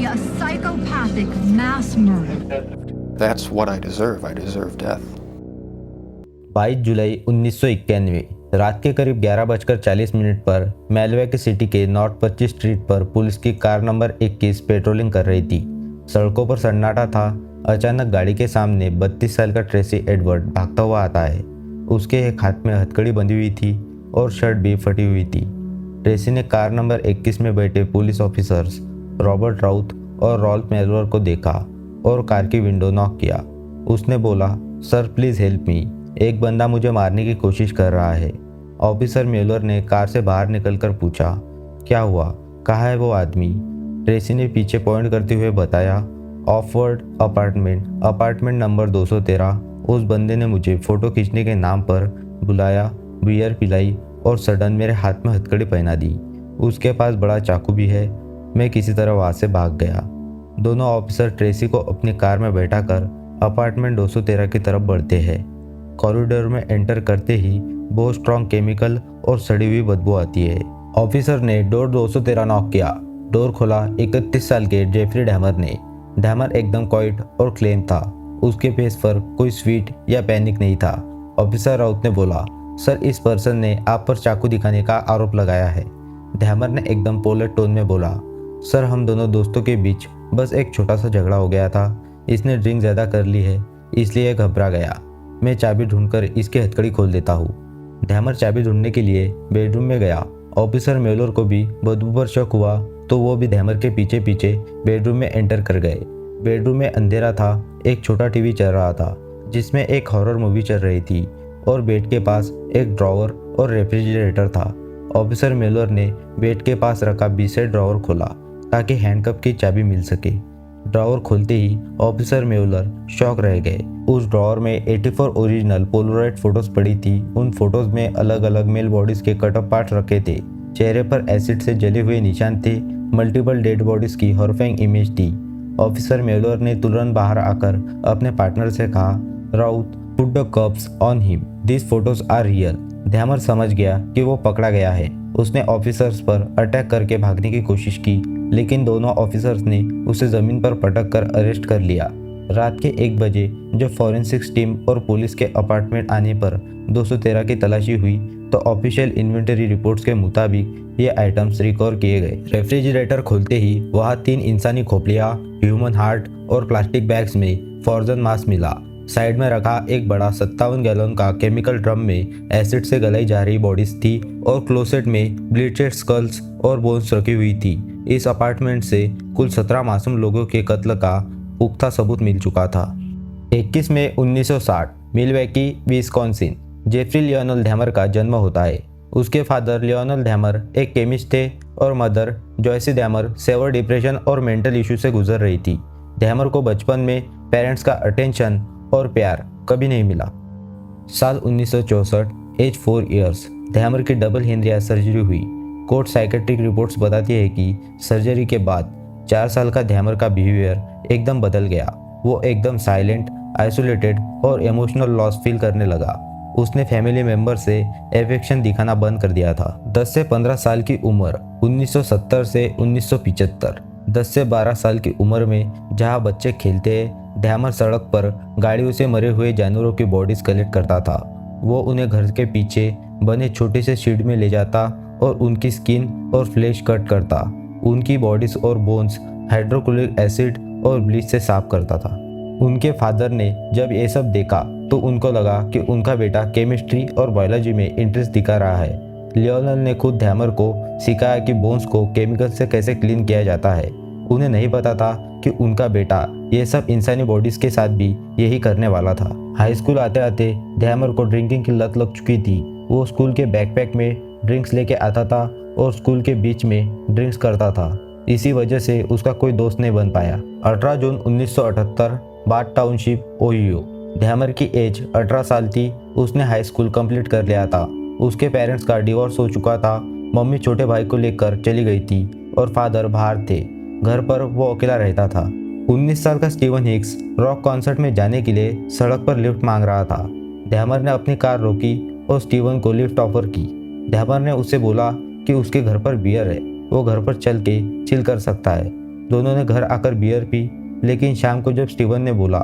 a psychopathic mass murder. That's what I deserve. I deserve death. 22 जुलाई 1991 रात के करीब 11:40 पर मेलवे सिटी के नॉर्थ 25 स्ट्रीट पर पुलिस की कार नंबर 21 पेट्रोलिंग कर रही थी। सड़कों पर सन्नाटा था। अचानक गाड़ी के सामने 32 साल का ट्रेसी एडवर्ड भागता हुआ आता है। उसके एक हाथ में हथकड़ी बंधी हुई थी और शर्ट भी फटी हुई थी। ट्रेसी ने कार नंबर 21 में बैठे पुलिस ऑफिसर्स रॉबर्ट राउथ और रॉल्फ मेलवर को देखा और कार की विंडो नॉक किया। उसने बोला, सर प्लीज़ हेल्प मी, एक बंदा मुझे मारने की कोशिश कर रहा है। ऑफिसर म्यूलर ने कार से बाहर निकलकर पूछा, क्या हुआ, कहाँ है वो आदमी? ट्रेसी ने पीछे पॉइंट करते हुए बताया, ऑफवर्ड अपार्टमेंट नंबर 213। उस बंदे ने मुझे फ़ोटो खींचने के नाम पर बुलाया, बियर पिलाई और सडन मेरे हाथ में हथकड़ी पहना दी। उसके पास बड़ा चाकू भी है। मैं किसी तरह वहाँ से भाग गया। दोनों ऑफिसर ट्रेसी को अपनी कार में बैठाकर अपार्टमेंट 213 की तरफ बढ़ते हैं। कॉरिडोर में एंटर करते ही बहुत स्ट्रॉन्ग केमिकल और सड़ी हुई बदबू आती है। ऑफिसर ने डोर 213 नॉक किया। डोर खोला 31 साल के जेफरी डैमर ने। डैमर एकदम क्वाइट और क्लेम था। उसके फेस पर कोई स्वीट या पैनिक नहीं था। ऑफिसर राउत ने बोला, सर इस पर्सन ने आप पर चाकू दिखाने का आरोप लगाया है। डैमर ने एकदम पोलाइट टोन में बोला, सर हम दोनों दोस्तों के बीच बस एक छोटा सा झगड़ा हो गया था। इसने ड्रिंक ज़्यादा कर ली है इसलिए घबरा गया। मैं चाबी ढूंढकर इसकी हथकड़ी खोल देता हूँ। डैमर चाबी ढूंढने के लिए बेडरूम में गया। ऑफिसर मेलोर को भी बदबू पर शक हुआ तो वो भी डैमर के पीछे पीछे बेडरूम में एंटर कर गए। बेडरूम में अंधेरा था। एक छोटा टीवी चल रहा था जिसमें एक हॉरर मूवी चल रही थी और बेड के पास एक ड्रॉवर और रेफ्रिजरेटर था। ऑफिसर मेलोर ने बेड के पास रखा बीसे ड्रॉवर खोला ताकि हैंडकप की चाबी मिल सके। ड्रॉवर खोलते ही ऑफिसर मेवलर शॉक रह गए। उस ड्रॉवर में 84 ओरिजिनल पोलराइड फोटोज पड़ी थी। उन फोटोज में अलग अलग मेल बॉडीज के कटअप पार्ट रखे थे। चेहरे पर एसिड से जले हुए निशान थे। मल्टीपल डेड बॉडीज की हॉरिफाइंग इमेज थी। ऑफिसर मेवलर ने तुरंत बाहर आकर अपने पार्टनर से कहा, Rauth put the cuffs on him, this photos are real. Dahmer समझ गया कि वो पकड़ा गया है। उसने ऑफिसर्स पर अटैक करके भागने की कोशिश की लेकिन दोनों ऑफिसर्स ने उसे ज़मीन पर पटक कर अरेस्ट कर लिया। रात के 1 बजे जब फॉरेंसिक्स टीम और पुलिस के अपार्टमेंट आने पर 213 की तलाशी हुई तो ऑफिशियल इन्वेंटरी रिपोर्ट्स के मुताबिक ये आइटम्स रिकवर किए गए। रेफ्रिजरेटर खोलते ही वहाँ 3 इंसानी खोपड़ियाँ, ह्यूमन हार्ट और प्लास्टिक बैग्स में फ्रोजन मांस मिला। साइड में रखा एक बड़ा 57 गैलन का केमिकल ड्रम में एसिड से गलाई जा रही बॉडीज थी और क्लोसेट में ब्लीचेड स्कल्स और बोन्स रखी हुई थी। इस अपार्टमेंट से कुल 17 मासूम लोगों के कत्ल का पुख्ता सबूत मिल चुका था। 21 मई 1960 मिलवैकी, विस्कॉन्सिन, जेफरी लियोनल डैमर का जन्म होता है। उसके फादर लियोनल डैमर एक केमिस्ट थे और मदर जॉयसी डैमर सेवर डिप्रेशन और मेंटल इशू से गुजर रही थी। डैमर को बचपन में पेरेंट्स का अटेंशन और प्यार कभी नहीं मिला। साल 1964, एज 4 ईयर्स, डैमर की डबल हेनरिया सर्जरी हुई। कोर्ट साइकेट्रिक रिपोर्ट्स बताती है कि सर्जरी के बाद 4 साल का डैमर का बिहेवियर एकदम बदल गया। वो एकदम साइलेंट, आइसोलेटेड और इमोशनल लॉस फील करने लगा। उसने फैमिली मेंबर से अफेक्शन दिखाना बंद कर दिया था। 10 से 15 साल की उम्र 1970 से 1975। 10 से 12 साल की उम्र में जहाँ बच्चे खेलते हैं, डैमर सड़क पर गाड़ियों से मरे हुए जानवरों की बॉडीज कलेक्ट करता था। वो उन्हें घर के पीछे बने छोटे से शेड में ले जाता और उनकी स्किन और फ्लेश कट करता। उनकी बॉडीज और बोन्स हाइड्रोक्लोरिक एसिड और ब्लीच से साफ करता था। उनके फादर ने जब ये सब देखा तो उनको लगा कि उनका बेटा केमिस्ट्री और बायोलॉजी में इंटरेस्ट दिखा रहा है। लियोनल ने खुद डैमर को सिखाया कि बोन्स को केमिकल से कैसे क्लीन किया जाता है। उन्हें नहीं पता था कि उनका बेटा ये सब इंसानी बॉडीज के साथ भी यही करने वाला था। हाई स्कूल आते आते डैमर को ड्रिंकिंग की लत लग चुकी थी। वो स्कूल के बैकपैक में ड्रिंक्स लेके आता था और स्कूल के बीच में ड्रिंक्स करता था। इसी वजह से उसका कोई दोस्त नहीं बन पाया। 18 जून 1978, बाथ टाउनशिप, ओहियो। डैमर की एज 18 साल थी। उसने हाई स्कूल कंप्लीट कर लिया था। उसके पेरेंट्स का डिवोर्स हो चुका था। मम्मी छोटे भाई को लेकर चली गई थी और फादर बाहर थे। घर पर वो अकेला रहता था। 19 साल का स्टीवन हिक्स रॉक कॉन्सर्ट में जाने के लिए सड़क पर लिफ्ट मांग रहा था। डैमर ने अपनी कार रोकी और स्टीवन को लिफ्ट ऑफर की। डैमर ने उससे बोला कि उसके घर पर बियर है, वो घर पर चल के चिल कर सकता है। दोनों ने घर आकर बियर पी, लेकिन शाम को जब स्टीवन ने बोला,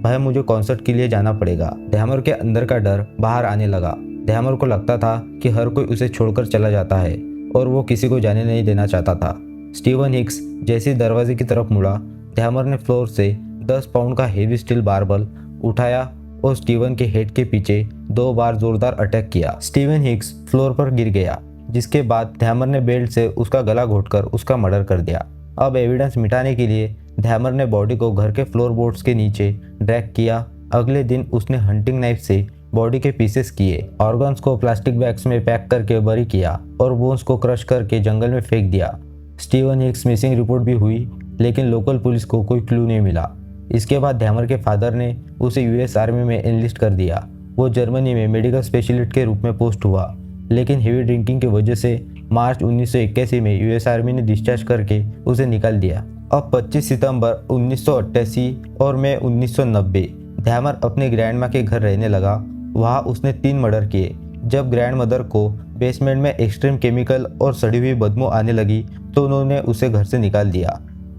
भाई मुझे कॉन्सर्ट के लिए जाना पड़ेगा, डैमर के अंदर का डर बाहर आने लगा। डैमर को लगता था कि हर कोई उसे छोड़कर चला जाता है और वो किसी को जाने नहीं देना चाहता था। स्टीवन हिक्स जैसे दरवाजे की तरफ मुड़ा, डैमर ने फ्लोर से 10 पाउंड का हेवी स्टील बारबल उठाया और स्टीवन के हेड के पीछे 2 बार जोरदार अटैक किया। स्टीवन हिक्स फ्लोर पर गिर गया, जिसके बाद डैमर ने बेल्ट से उसका गला घोंटकर उसका मर्डर कर दिया। अब एविडेंस मिटाने के लिए डैमर ने बॉडी को घर के फ्लोरबोर्ड्स के नीचे ड्रैग किया। अगले दिन उसने हंटिंग नाइफ से बॉडी के पीसेस किए, ऑर्गन्स को प्लास्टिक बैग्स में पैक करके बरी किया और बोन्स को क्रश करके जंगल में फेंक दिया। स्टीवन हिक्स मिसिंग रिपोर्ट भी हुई, लेकिन लोकल पुलिस को कोई क्लू नहीं मिला। इसके बाद डैमर के फादर ने उसे यूएस आर्मी में एनलिस्ट कर दिया। वो जर्मनी में मेडिकल स्पेशलिस्ट के रूप में पोस्ट हुआ, लेकिन हेवी ड्रिंकिंग की वजह से मार्च 1981 में यूएस आर्मी ने डिस्चार्ज करके उसे निकाल दिया। अब 25 सितंबर 1988 और मई 1990 डैमर अपने ग्रैंडमा के घर रहने लगा। वहाँ उसने 3 मर्डर किए। जब ग्रैंड मदर को बेसमेंट में एक्सट्रीम केमिकल और सड़ी हुई बदबू आने लगी तो उन्होंने उसे घर से निकाल दिया।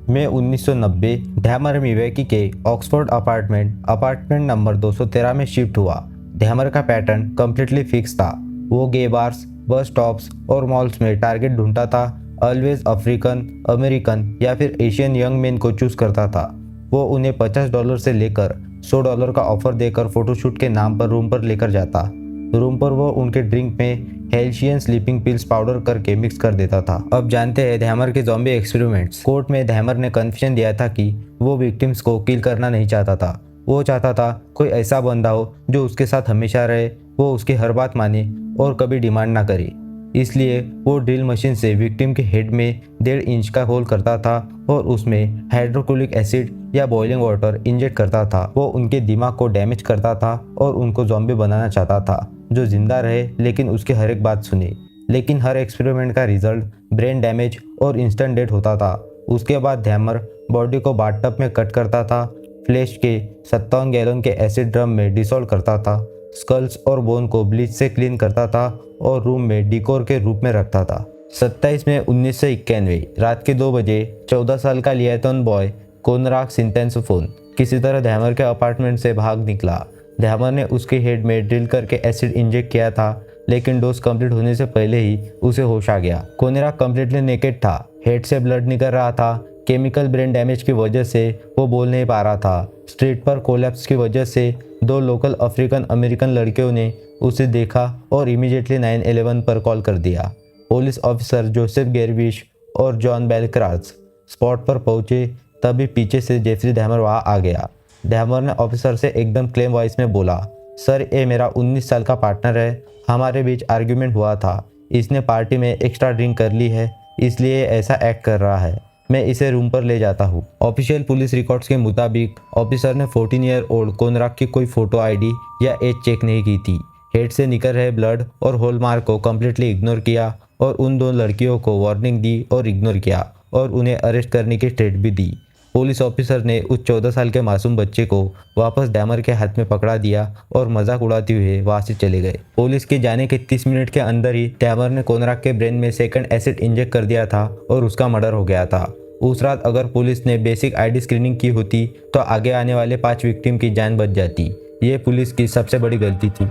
मई 1990 डैमर मिल्वॉकी के ऑक्सफोर्ड अपार्टमेंट नंबर 213 में शिफ्ट हुआ। डैमर का पैटर्न कम्प्लीटली फिक्स था। वो गे बार्स, बस स्टॉप्स और मॉल्स में टारगेट ढूंढता था। ऑलवेज अफ्रीकन, अमेरिकन या फिर एशियन यंग मैन को चूज करता था। वो उन्हें $50 से लेकर $100 का ऑफर देकर फोटोशूट के नाम पर रूम पर लेकर जाता। रूम पर वो उनके ड्रिंक में हेल्शियन स्लीपिंग पिल्स पाउडर करके मिक्स कर देता था। अब जानते हैं डैमर के ज़ॉम्बी एक्सपेरिमेंट्स। कोर्ट में डैमर ने कन्फेशन दिया था कि वो विक्टिम्स को किल करना नहीं चाहता था। वो चाहता था कोई ऐसा बंदा हो जो उसके साथ हमेशा रहे, वो उसकी हर बात माने और कभी डिमांड ना करे। इसलिए वो ड्रिल मशीन से विक्टिम के हेड में 1.5 इंच का होल करता था और उसमें हाइड्रोक्लोरिक एसिड या बॉइलिंग वाटर इंजेक्ट करता था। वो उनके दिमाग को डैमेज करता था और उनको ज़ॉम्बी बनाना चाहता था जो जिंदा रहे लेकिन उसकी हर एक बात सुने। लेकिन हर एक्सपेरिमेंट का रिजल्ट ब्रेन डैमेज और इंस्टेंट डेथ होता था। उसके बाद डैमर बॉडी को बाथटब में कट करता था, फ्लैश के 57 गैलन के एसिड ड्रम में डिसॉल्व करता था, स्कल्स और बोन को ब्लीच से क्लीन करता था और रूम में डिकोर के रूप में रखता था। 27 मई 1991 रात के 2 बजे 14 साल का लिएटन बॉय कोनराक सिंटेंसोफोन किसी तरह डैमर के अपार्टमेंट से भाग निकला। डैमर ने उसके हेड में ड्रिल करके एसिड इंजेक्ट किया था, लेकिन डोज कंप्लीट होने से पहले ही उसे होश आ गया। कोनराक कंप्लीटली नेकेड था, हेड से ब्लड निकल रहा था। केमिकल ब्रेन डैमेज की वजह से वो बोल नहीं पा रहा था। स्ट्रीट पर कोलैप्स की वजह से 2 लोकल अफ्रीकन अमेरिकन लड़कियों ने उसे देखा और इमीडिएटली 911 पर कॉल कर दिया। पुलिस ऑफिसर जोसेफ गेरविश और जॉन बेलक्राज स्पॉट पर पहुंचे, तभी पीछे से जेफरी डैमर वहाँ आ गया। डैमर ने ऑफिसर से एकदम क्लेम वॉइस में बोला, सर ये मेरा 19 साल का पार्टनर है, हमारे बीच आर्ग्यूमेंट हुआ था, इसने पार्टी में एक्स्ट्रा ड्रिंक कर ली है इसलिए ऐसा एक्ट कर रहा है, मैं इसे रूम पर ले जाता हूँ। ऑफिशियल पुलिस रिकॉर्ड्स के मुताबिक ऑफिसर ने 14 ईयर ओल्ड कोनराक की कोई फोटो आईडी या एज चेक नहीं की थी। हेड से निकल रहे ब्लड और हॉलमार्क को कम्प्लीटली इग्नोर किया और उन 2 लड़कियों को वार्निंग दी और इग्नोर किया और उन्हें अरेस्ट करने की थ्रेट भी दी। पुलिस ऑफिसर ने उस 14 साल के मासूम बच्चे को वापस डैमर के हाथ में पकड़ा दिया और मजाक उड़ाते हुए वहां से चले गए। पुलिस के जाने के 30 मिनट के अंदर ही डैमर ने कोनराक के ब्रेन में सेकंड एसिड इंजेक्ट कर दिया था और उसका मर्डर हो गया था। उस रात अगर पुलिस ने बेसिक आईडी स्क्रीनिंग की होती तो आगे आने वाले 5 विक्टिम की जान बच जाती। ये पुलिस की सबसे बड़ी गलती थी।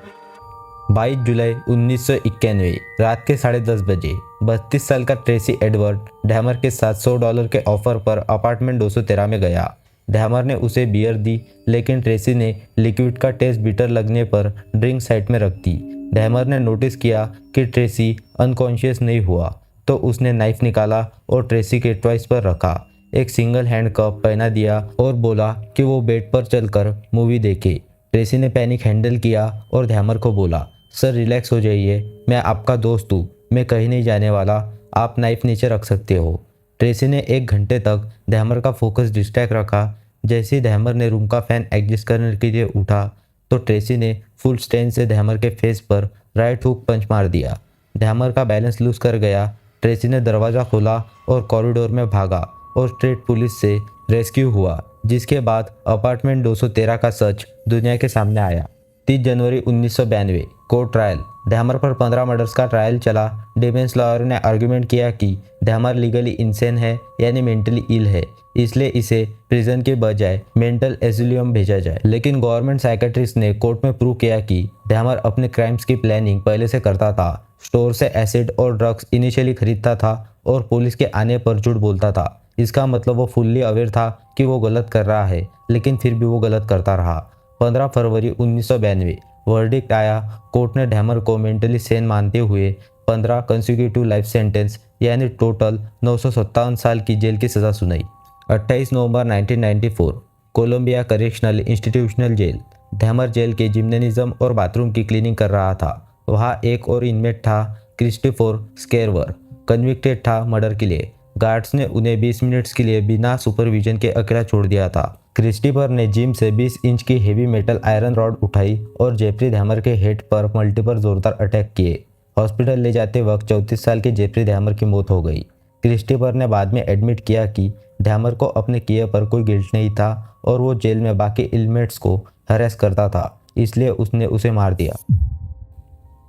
22 जुलाई 1991 रात के 10:30 बजे 32 साल का ट्रेसी एडवर्ड डैमर के साथ $100 के ऑफर पर अपार्टमेंट 213 में गया। डैमर ने उसे बियर दी, लेकिन ट्रेसी ने लिक्विड का टेस्ट बिटर लगने पर ड्रिंक साइड में रख दी। डैमर ने नोटिस किया कि ट्रेसी अनकॉन्शियस नहीं हुआ तो उसने नाइफ निकाला और ट्रेसी के टॉयस पर रखा, एक सिंगल हैंड कप पहना दिया और बोला कि वो बेड पर चलकर मूवी देखे। ट्रेसी ने पैनिक हैंडल किया और डैमर को बोला, सर रिलैक्स हो जाइए, मैं आपका दोस्त हूँ, मैं कहीं नहीं जाने वाला, आप नाइफ नीचे रख सकते हो। ट्रेसी ने 1 घंटे तक डैमर का फोकस डिस्ट्रैक्ट रखा। जैसे ही डैमर ने रूम का फैन एडजस्ट करने के लिए उठा तो ट्रेसी ने फुल स्ट्रेंथ से डैमर के फेस पर राइट हुक पंच मार दिया। डैमर का बैलेंस लूज कर गया। ट्रेसी ने दरवाज़ा खोला और कॉरिडोर में भागा और स्टेट पुलिस से रेस्क्यू हुआ, जिसके बाद अपार्टमेंट 213 का सच दुनिया के सामने आया। 30 जनवरी 1992 कोर्ट ट्रायल। डैमर पर 15 मर्डर्स का ट्रायल चला। डिफेंस लॉयर ने आर्ग्यूमेंट किया कि डैमर लीगली इंसेन है, यानी मेंटली इल है, इसलिए इसे प्रिजन के बजाय मेंटल एसिलियम भेजा जाए। लेकिन गवर्नमेंट साइकेट्रिस्ट ने कोर्ट में प्रूव किया कि डैमर अपने क्राइम्स की प्लानिंग पहले से करता था, स्टोर से एसिड और ड्रग्स इनिशियली खरीदता था और पुलिस के आने पर झूठ बोलता था। इसका मतलब वो फुल्ली अवेयर था कि वो गलत कर रहा है, लेकिन फिर भी वो गलत करता रहा। 15 फरवरी 1992 वर्डिक्ट आया। कोर्ट ने डैमर को मेंटली सेन मानते हुए 15 कंसेक्यूटिव लाइफ सेंटेंस यानी टोटल 957 साल की जेल की सज़ा सुनाई। 28 नवंबर 1994 Columbia correctional institutional jail. Dahmer jail के जिम्नेनिज्म और बाथरूम की क्लीनिंग कर रहा था। वहाँ एक और इनमेट था, क्रिस्टोफर स्केरवर, कन्विक्टेड था मर्डर के लिए। गार्ड्स ने उन्हें 20 मिनट्स के लिए बिना सुपरविजन के अकेला छोड़ दिया था। क्रिस्टोफर ने जिम से 20 इंच की हेवी मेटल आयरन रॉड उठाई और जेफरी डैमर के हेड पर मल्टीपल जोरदार अटैक किए। हॉस्पिटल ले जाते वक्त 34 साल के जेफरी डैमर की मौत हो गई। क्रिस्टोफर ने बाद में एडमिट किया कि डैमर को अपने किए पर कोई गिल्ट नहीं था और वो जेल में बाकी इनमेट्स को हरेस करता था, इसलिए उसने उसे मार दिया।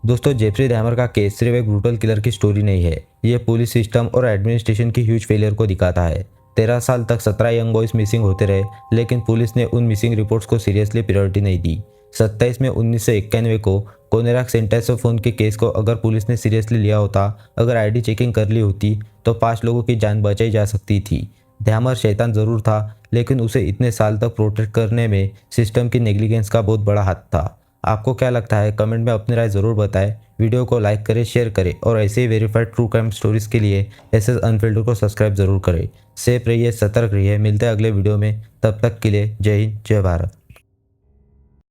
दोस्तों, जेफरी डैमर का केस सिर्फ एक ब्रूटल किलर की स्टोरी नहीं है, ये पुलिस सिस्टम और एडमिनिस्ट्रेशन की ह्यूज फेलियर को दिखाता है। 13 साल तक 17 यंग बॉयज मिसिंग होते रहे, लेकिन पुलिस ने उन मिसिंग रिपोर्ट्स को सीरियसली प्रायोरिटी नहीं दी। 27 में 1991 को कोनेरक सेंटेंसोफोन के केस को अगर पुलिस ने सीरियसली लिया होता, अगर आईडी चेकिंग कर ली होती, तो 5 लोगों की जान बचाई जा सकती थी। डैमर शैतान ज़रूर था, लेकिन उसे इतने साल तक प्रोटेक्ट करने में सिस्टम की नेग्लिजेंस का बहुत बड़ा हाथ था। आपको क्या लगता है? कमेंट में अपनी राय ज़रूर बताएं। वीडियो को लाइक करें, शेयर करें और ऐसे ही वेरीफाइड ट्रू क्राइम स्टोरीज़ के लिए एसएस अनफिल्टर्ड को सब्सक्राइब ज़रूर करें। सेफ रहिए, सतर्क रहिए। मिलते हैं अगले वीडियो में, तब तक के लिए जय हिंद, जय भारत।